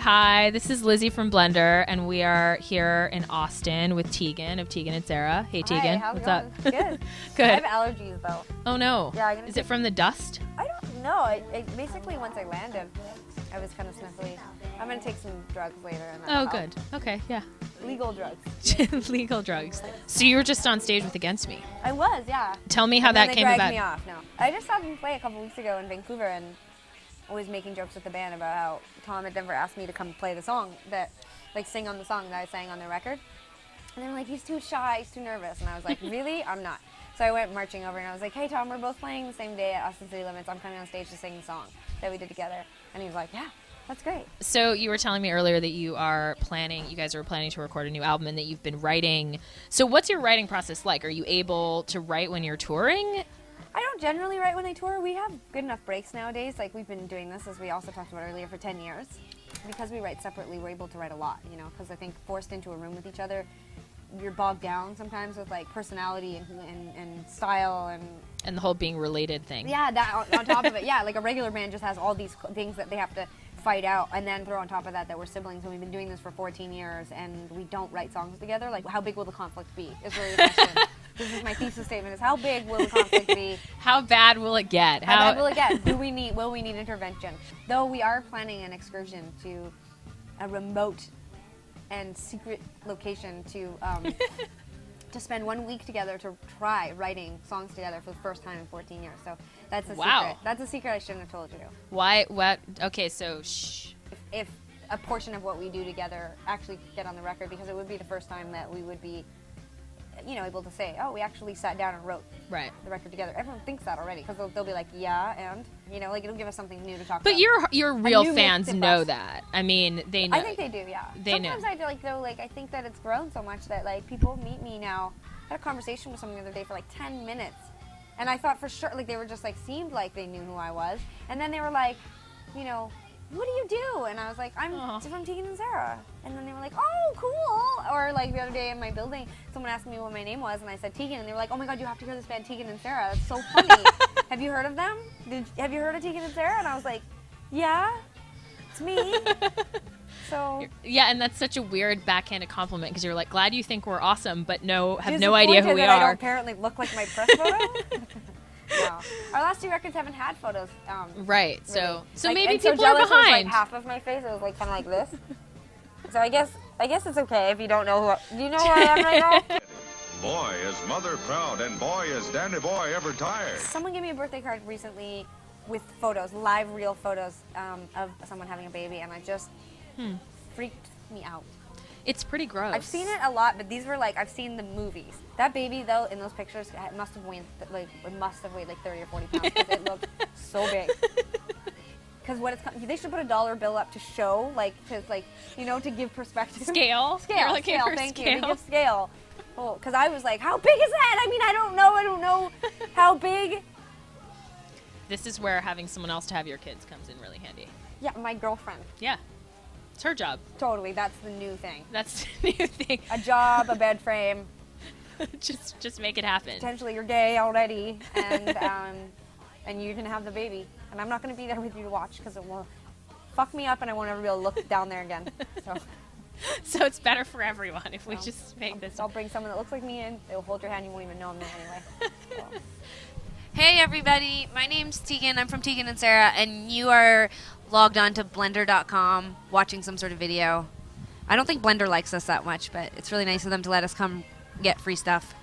Hi, this is Lizzie from Blender, and we are here in Austin with Tegan of Tegan and Sarah. Hey, Tegan. Hi, how's What's it up? going? Good. Good. I have allergies, though. Oh, no. Yeah, is it from the dust? I don't know. I basically, once I landed, I was kind of sniffly. I'm going to take some drugs later. And Oh, good. Okay, yeah. Legal drugs. Legal drugs. So you were just on stage with Against Me. I was, yeah. Tell me how and that then came they about. dragged me off. No. I just saw them play a couple weeks ago in Vancouver, and I was making jokes with the band about how Tom at Denver asked me to come play the song that, like, sing on the song that I sang on their record. And they were like, he's too shy, he's too nervous. And I was like, really? I'm not. So I went marching over and I was like, hey, Tom, we're both playing the same day at Austin City Limits. I'm coming on stage to sing the song that we did together. And he was like, yeah, that's great. So you were telling me earlier that you guys are planning to record a new album and that you've been writing. So what's your writing process like? Are you able to write when you're touring? I don't generally write when I tour. We have good enough breaks nowadays. Like, we've been doing this, as we also talked about earlier, for 10 years. Because we write separately, we're able to write a lot, you know, because I think forced into a room with each other, you're bogged down sometimes with, like, personality and style and the whole being related thing. Yeah, that on top of it. Yeah, like a regular band just has all these things that they have to fight out, and then throw on top of that we're siblings, and we've been doing this for 14 years, and we don't write songs together. Like, how big will the conflict be is really the question. This is my thesis statement, is how big will the conflict be? How bad will it get? How bad will it get? Will we need intervention? Though we are planning an excursion to a remote and secret location to spend 1 week together to try writing songs together for the first time in 14 years. So that's a secret. That's a secret I shouldn't have told you. Why? What? Okay, so shh. If a portion of what we do together actually get on the record, because it would be the first time that we would be, you know, able to say, oh, we actually sat down and wrote the record together. Everyone thinks that already, because they'll be like, yeah, and, you know, like, it'll give us something new to talk about. But your real fans know that. I mean, they know. I think they do, yeah. Sometimes I feel like, though, like, I think that it's grown so much that, like, people meet me now. I had a conversation with someone the other day for, like, 10 minutes, and I thought for sure, like, they were just, like, seemed like they knew who I was, and then they were like, you know, what do you do? And I was like, I'm from Tegan and Sarah. And then they were like, oh, cool. Or, like, the other day in my building, someone asked me what my name was, and I said Tegan, and they were like, oh my God, you have to hear this band Tegan and Sarah. That's so funny. Have you heard of them? Have you heard of Tegan and Sarah? And I was like, yeah, it's me. So yeah, and that's such a weird backhanded compliment, because you're like, glad you think we're awesome, but have no idea who we are. I don't apparently look like my press photo. No. Our last two records haven't had photos. Right. Really. So like, maybe so people are behind. Was, like, half of my face. It was like kind of like this. So I guess it's okay if you don't know who. Do you know who I am right now? Boy is mother proud, and boy is Danny boy ever tired. Someone gave me a birthday card recently with photos, live, real photos of someone having a baby, and I just freaked me out. It's pretty gross. I've seen it a lot, but these were like, I've seen the movies. That baby, though, in those pictures, must have weighed like 30 or 40 pounds, because it looked so big. Because they should put a dollar bill up to show, like, you know, to give perspective. Scale. Scale. Thank you. To give scale. Oh, because I was like, how big is that? I mean, I don't know how big. This is where having someone else to have your kids comes in really handy. Yeah, my girlfriend. Yeah. It's her job. Totally, that's the new thing. That's the new thing. A job, a bed frame. just make it happen. Potentially you're gay already, and you can have the baby. And I'm not going to be there with you to watch, because it will fuck me up and I won't ever be able to look down there again. So it's better for everyone if we just make this. I'll bring someone that looks like me in. They'll hold your hand. You won't even know I'm there anyway. So. Hey everybody, my name's Tegan. I'm from Tegan and Sarah, and you are logged on to blender.com watching some sort of video. I don't think Blender likes us that much, but it's really nice of them to let us come get free stuff.